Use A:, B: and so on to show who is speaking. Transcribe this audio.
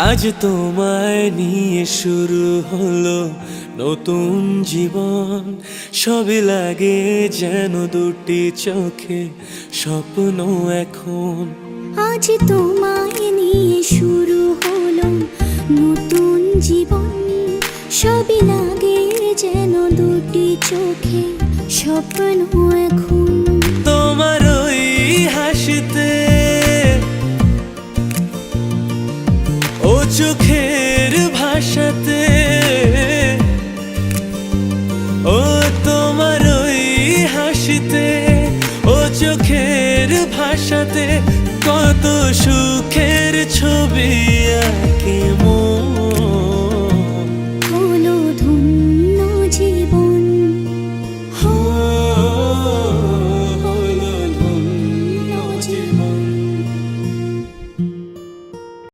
A: আজ তোমায় নিয়ে শুরু হলো নতুন জীবন। সবই লাগে যেন দুটি চোখে স্বপ্ন এখন।
B: আজ তোমায় নিয়ে শুরু হলো নতুন জীবন। সবই লাগে যেন দুটি চোখে স্বপ্ন এখন।
A: তোমার ওই হাসিতে, ও চোখের ভাষাতে, ও তোমার ওই হাসিতে, ও চোখের ভাষাতে কত সুখের ছবি আঁকে মন।